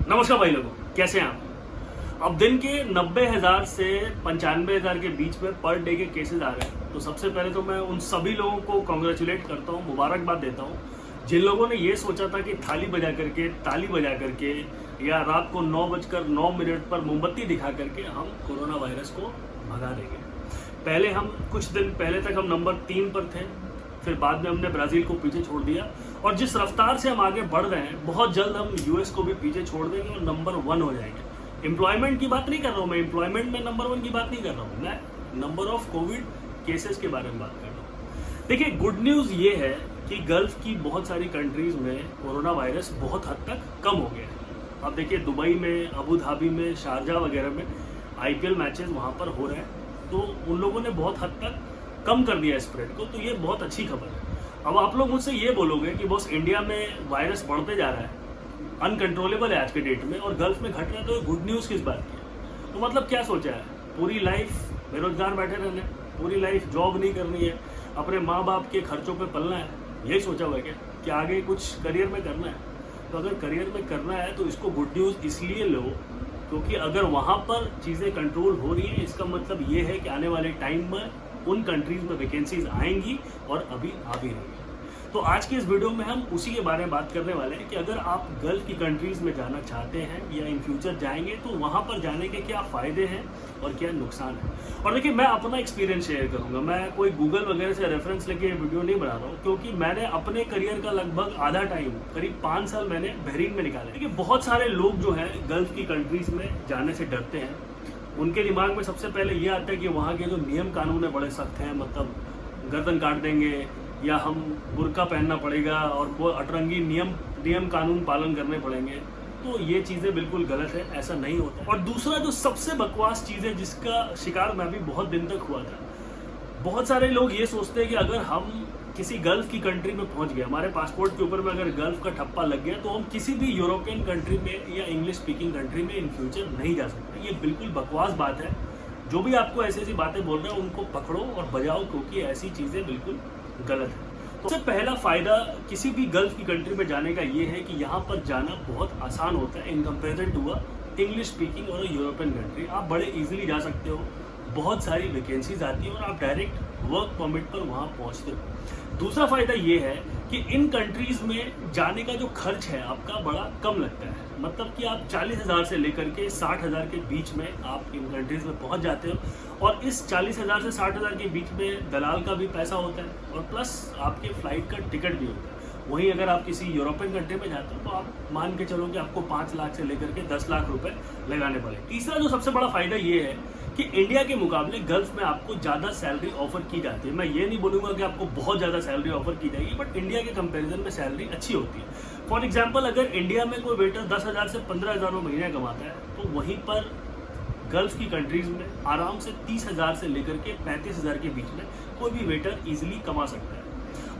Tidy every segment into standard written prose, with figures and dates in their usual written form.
नमस्कार भाई लोगों, कैसे हैं आप। अब दिन के 90,000 से 95,000 के बीच में पर डे के केसेस आ रहे हैं। तो सबसे पहले तो मैं उन सभी लोगों को कॉन्ग्रेचुलेट करता हूँ, मुबारकबाद देता हूँ जिन लोगों ने ये सोचा था कि थाली बजा करके, ताली बजा करके या रात को 9:09 पर मोमबत्ती दिखा करके हम कोरोना वायरस को भगा देंगे। पहले हम कुछ दिन पहले तक हम नंबर 3 पर थे, फिर बाद में हमने ब्राज़ील को पीछे छोड़ दिया और जिस रफ्तार से हम आगे बढ़ रहे हैं बहुत जल्द हम यूएस को भी पीछे छोड़ देंगे और नंबर 1 हो जाएंगे। एम्प्लॉयमेंट की बात नहीं कर रहा हूँ मैं, एम्प्लॉयमेंट में नंबर 1 की बात नहीं कर रहा हूँ मैं, नंबर ऑफ कोविड केसेस के बारे में बात कर रहा हूँ। देखिए, गुड न्यूज़ ये है कि गल्फ की बहुत सारी कंट्रीज़ में कोरोना वायरस बहुत हद तक कम हो गया है। अब देखिए, दुबई में, अबू धाबी में, शारजाह वगैरह में IPL मैचेस वहाँ पर हो रहे हैं, तो उन लोगों ने बहुत हद तक कम कर दिया स्प्रेड को, तो ये बहुत अच्छी खबर है। अब आप लोग मुझसे ये बोलोगे कि बॉस इंडिया में वायरस बढ़ते जा रहा है, अनकंट्रोलेबल है आज के डेट में और गल्फ में घट रहा है, तो गुड न्यूज़ किस बात की है। तो मतलब क्या सोचा है, पूरी लाइफ बेरोजगार बैठे रहना है, पूरी लाइफ जॉब नहीं करनी है, अपने माँ बाप के खर्चों पे पलना है, यही सोचा हुआ है क्या कि आगे कुछ करियर में करना है। तो अगर करियर में करना है तो इसको गुड न्यूज़ इसलिए लो क्योंकि अगर वहाँ पर चीज़ें कंट्रोल हो रही हैं, इसका मतलब ये है कि आने वाले टाइम में उन कंट्रीज़ में वैकेंसीज आएंगी और अभी आ भी रही है। तो आज के इस वीडियो में हम उसी के बारे में बात करने वाले हैं कि अगर आप गल्फ की कंट्रीज़ में जाना चाहते हैं या इन फ्यूचर जाएंगे तो वहाँ पर जाने के क्या फ़ायदे हैं और क्या नुकसान है। और देखिए, मैं अपना एक्सपीरियंस शेयर करूँगा, मैं कोई गूगल वगैरह से रेफरेंस लेके ये वीडियो नहीं बना रहा हूँ क्योंकि मैंने अपने करियर का लगभग आधा टाइम, करीब 5 साल मैंने बहरीन में निकाले। देखिए, बहुत सारे लोग जो हैं गल्फ की कंट्रीज़ में जाने से डरते हैं। उनके दिमाग में सबसे पहले ये आता है कि वहाँ के जो नियम कानून है बड़े सख्त हैं, मतलब गर्दन काट देंगे या हम बुर्का पहनना पड़ेगा और वो अटरंगी नियम कानून पालन करने पड़ेंगे। तो ये चीज़ें बिल्कुल गलत है, ऐसा नहीं होता। और दूसरा जो सबसे बकवास चीज़ है जिसका शिकार मैं भी बहुत दिन तक हुआ था, बहुत सारे लोग ये सोचते हैं कि अगर हम किसी गल्फ की कंट्री में पहुंच गए, हमारे पासपोर्ट के ऊपर में अगर गल्फ का ठप्पा लग गया तो हम किसी भी यूरोपियन कंट्री में या इंग्लिश स्पीकिंग कंट्री में इन फ्यूचर नहीं जा सकते। ये बिल्कुल बकवास बात है। जो भी आपको ऐसी ऐसी बातें बोल रहे हैं उनको पकड़ो और बजाओ क्योंकि ऐसी चीज़ें बिल्कुल गलत है। तो सबसे पहला फ़ायदा किसी भी गल्फ की कंट्री में जाने का ये है कि यहाँ पर जाना बहुत आसान होता है in comparison to a English speaking और यूरोपियन कंट्री। आप बड़े ईजिली जा सकते हो, बहुत सारी वैकेंसीज आती है और आप डायरेक्ट वर्क परमिट पर वहाँ पहुँचते हो। दूसरा फ़ायदा ये है कि इन कंट्रीज़ में जाने का जो खर्च है आपका बड़ा कम लगता है, मतलब कि आप 40,000 से लेकर के 60,000 के बीच में आप इन कंट्रीज़ में पहुंच जाते हो और इस 40,000 से 60,000 के बीच में दलाल का भी पैसा होता है और प्लस आपके फ़्लाइट का टिकट भी होता है। वहीं अगर आप किसी यूरोपियन कंट्री में जाते हो तो आप मान के चलो कि आपको 5 लाख से लेकर के 10 लाख रुपए लगाने पड़े। तीसरा जो सबसे बड़ा फ़ायदा ये है कि इंडिया के मुकाबले गल्फ में आपको ज़्यादा सैलरी ऑफर की जाती है। मैं ये नहीं बोलूँगा कि आपको बहुत ज़्यादा सैलरी ऑफर की जाएगी, बट इंडिया के कंपैरिजन में सैलरी अच्छी होती है। फॉर एग्जांपल, अगर इंडिया में कोई वेटर 10,000 से 15,000 महीने कमाता है तो वहीं पर गल्फ की कंट्रीज़ में आराम से 30,000 से लेकर के 35,000 के बीच में कोई भी वेटर ईजिली कमा सकता है।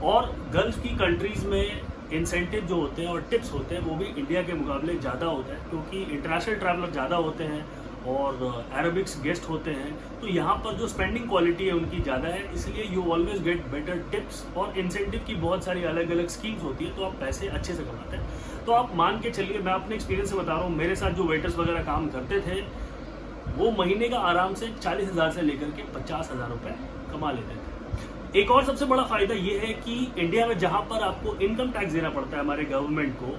और गल्फ की कंट्रीज़ में इंसेंटिव जो होते हैं और टिप्स होते हैं वो भी इंडिया के मुकाबले ज़्यादा होता है क्योंकि इंटरनेशनल ट्रैवलर ज़्यादा होते हैं और अरबिक्स गेस्ट होते हैं, तो यहाँ पर जो स्पेंडिंग क्वालिटी है उनकी ज़्यादा है, इसलिए you always get better tips और इंसेंटिव की बहुत सारी अलग अलग स्कीम्स होती है, तो आप पैसे अच्छे से कमाते हैं। तो आप मान के चलिए, मैं अपने एक्सपीरियंस से बता रहा हूँ, मेरे साथ जो वेटर्स वगैरह काम करते थे वो महीने का आराम से 40,000 से लेकर के 50,000 रुपये कमा लेते थे। एक और सबसे बड़ा फ़ायदा ये है कि इंडिया में जहाँ पर आपको इनकम टैक्स देना पड़ता है हमारे गवर्नमेंट को,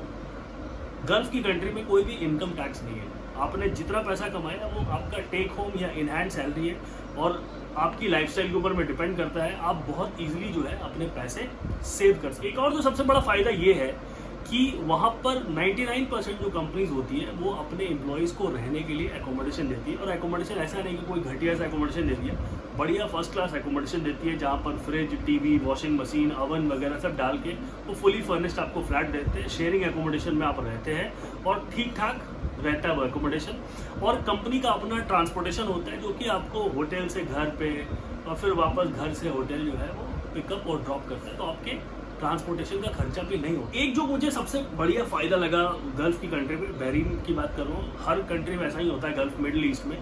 गल्फ की कंट्री में कोई भी इनकम टैक्स नहीं है। आपने जितना पैसा कमाया वो आपका टेक होम या इन हैंड सैलरी है और आपकी लाइफस्टाइल के ऊपर में डिपेंड करता है। आप बहुत इजीली जो है अपने पैसे सेव कर सकते हैं। एक और जो सबसे बड़ा फ़ायदा ये है कि वहाँ पर 99% जो कंपनीज होती है वो अपने एम्प्लॉयज़ को रहने के लिए एकोमोडेशन देती है और एकोमोडेशन ऐसा नहीं कि कोई घटिया सा एकोमोडेशन देती है, बढ़िया फर्स्ट क्लास एकोमोडेशन देती है जहाँ पर fridge, TV, washing machine, oven वगैरह सब डाल के वो फुली फर्निश्ड आपको फ्लैट देते हैं। शेयरिंग एकोमोडेशन में आप रहते हैं और ठीक ठाक रहता है वो एकोमोडेशन। और कंपनी का अपना ट्रांसपोर्टेशन होता है जो कि आपको होटल से घर पे और फिर वापस घर से होटल जो है वो पिकअप और ड्रॉप करता है, तो आपके ट्रांसपोर्टेशन का खर्चा भी नहीं होता। एक जो मुझे सबसे बढ़िया फ़ायदा लगा गल्फ की कंट्री में, बहरीन की बात कर रहा हूँ, हर कंट्री में ऐसा ही होता है गल्फ मिडिल ईस्ट में,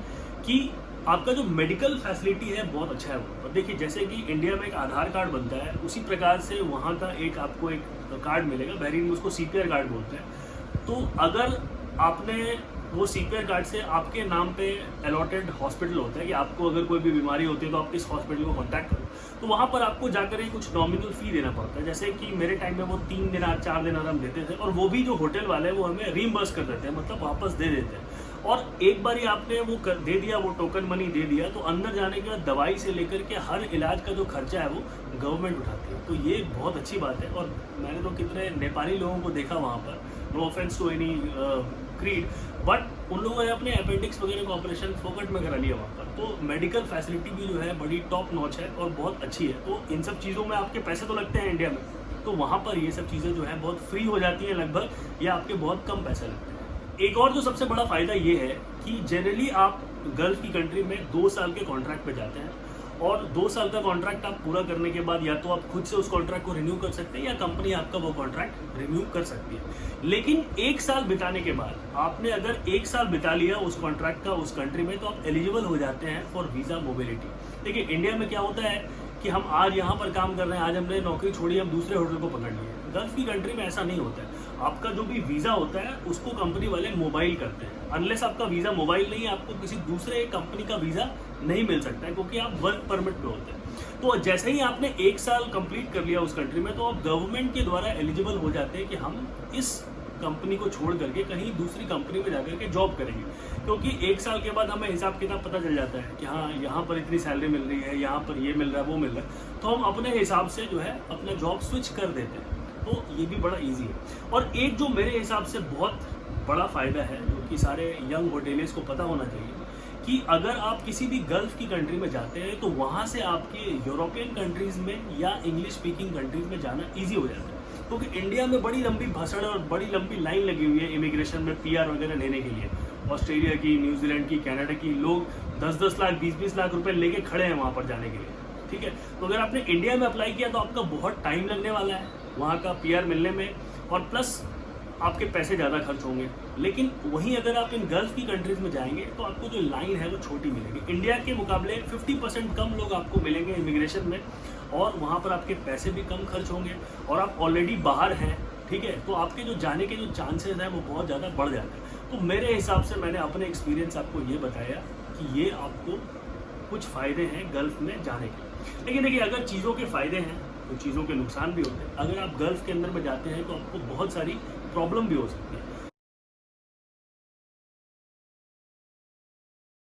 कि आपका जो मेडिकल फैसिलिटी है बहुत अच्छा है वो। और देखिए, जैसे कि इंडिया में एक आधार कार्ड बनता है उसी प्रकार से वहाँ का एक आपको एक कार्ड मिलेगा, बहरीन में उसको CPR कार्ड बोलते हैं। तो अगर आपने वो सीपीआर कार्ड से आपके नाम पे अलॉटेड हॉस्पिटल होता है कि आपको अगर कोई भी बीमारी होती है तो आप इस हॉस्पिटल को कांटेक्ट करो, तो वहाँ पर आपको जाकर ही कुछ नॉमिनल फ़ी देना पड़ता है। जैसे कि मेरे टाइम में वो 3 दिन 4 दिन आराम देते थे, और वो भी जो होटल वाले हैं वो हमें रीइंबर्स कर देते हैं, मतलब वापस दे देते हैं। और एक बार ही आपने वो दे दिया, वो टोकन मनी दे दिया, तो अंदर जाने के बाद दवाई से लेकर के हर इलाज का जो खर्चा है वो गवर्नमेंट उठाती है। तो ये बहुत अच्छी बात है। और मैंने तो कितने नेपाली लोगों को देखा वहाँ पर, no offence to any creed, but उन लोगों ने अपने अपेंडिक्स वगैरह का ऑपरेशन फोकट में करा लिया वहाँ पर। तो मेडिकल फैसिलिटी भी जो है बड़ी टॉप नॉच है और बहुत अच्छी है। तो इन सब चीज़ों में आपके पैसे तो लगते हैं इंडिया में, तो वहाँ पर ये सब चीज़ें जो है बहुत फ्री हो जाती हैं लगभग, या आपके बहुत कम पैसे लगते हैं। एक और जो सबसे बड़ा फ़ायदा ये है कि जनरली आप गल्फ़ की कंट्री में 2 साल के कॉन्ट्रैक्ट पे जाते हैं, और 2 साल का कॉन्ट्रैक्ट आप पूरा करने के बाद या तो आप खुद से उस कॉन्ट्रैक्ट को रिन्यू कर सकते हैं, या कंपनी आपका वो कॉन्ट्रैक्ट रिन्यू कर सकती है। लेकिन 1 साल बिताने के बाद, आपने अगर 1 साल बिता लिया उस कॉन्ट्रैक्ट का उस कंट्री में, तो आप एलिजिबल हो जाते हैं फॉर वीज़ा मोबिलिटी। देखिए इंडिया में क्या होता है कि हम आज यहाँ पर काम कर रहे हैं, आज हमने नौकरी छोड़ी, हम दूसरे होटल को पकड़ लिए। गल्फ़ की कंट्री में ऐसा नहीं होता है। आपका जो भी वीज़ा होता है उसको कंपनी वाले मोबाइल करते हैं। अनलेस आपका वीज़ा मोबाइल नहीं है, आपको किसी दूसरे कंपनी का वीज़ा नहीं मिल सकता है, क्योंकि आप वर्क परमिट पे होते हैं। तो जैसे ही आपने 1 साल कंप्लीट कर लिया उस कंट्री में, तो आप गवर्नमेंट के द्वारा एलिजिबल हो जाते हैं कि हम इस कंपनी को छोड़ करके कहीं दूसरी कंपनी में जाकर के जॉब करेंगे। क्योंकि 1 साल के बाद हमें हिसाब किताब पता चल जाता है कि हाँ, यहाँ पर इतनी सैलरी मिल रही है, यहाँ पर ये मिल रहा है, वो मिल रहा है, तो हम अपने हिसाब से जो है अपना जॉब स्विच कर देते हैं। तो ये भी बड़ा ईजी है। और एक जो मेरे हिसाब से बहुत बड़ा फ़ायदा है, जो कि सारे यंग होटेलियर्स को पता होना चाहिए, कि अगर आप किसी भी गल्फ़ की कंट्री में जाते हैं तो वहाँ से आपके यूरोपियन कंट्रीज़ में या इंग्लिश स्पीकिंग कंट्रीज़ में जाना ईजी हो जाता है। क्योंकि इंडिया में बड़ी लंबी भसड़ और बड़ी लंबी लाइन लगी हुई है इमिग्रेशन में पीआर वगैरह लेने के लिए। ऑस्ट्रेलिया की, न्यूजीलैंड की, कनाडा की लोग 10-10 लाख 20-20 लाख रुपए लेके खड़े हैं वहाँ पर जाने के लिए। ठीक है, तो अगर आपने इंडिया में अप्लाई किया तो आपका बहुत टाइम लगने वाला है वहाँ का पीआर मिलने में, और प्लस आपके पैसे ज़्यादा खर्च होंगे। लेकिन वहीं अगर आप इन गल्फ़ की कंट्रीज़ में जाएंगे तो आपको जो लाइन है वो छोटी मिलेगी। इंडिया के मुकाबले 50% कम लोग आपको मिलेंगे इमिग्रेशन में, और वहाँ पर आपके पैसे भी कम खर्च होंगे, और आप ऑलरेडी बाहर हैं। ठीक है, तो आपके जो जाने के जो चांसेस हैं वो बहुत ज़्यादा बढ़ जाते हैं। तो मेरे हिसाब से मैंने अपने एक्सपीरियंस आपको ये बताया कि ये आपको कुछ फ़ायदे हैं गल्फ़ में जाने के। लेकिन देखिए, अगर चीज़ों के फ़ायदे हैं तो चीज़ों के नुकसान भी होते हैं। अगर आप गल्फ़ के अंदर में जाते हैं तो आपको बहुत सारी प्रॉब्लम भी हो सकती है।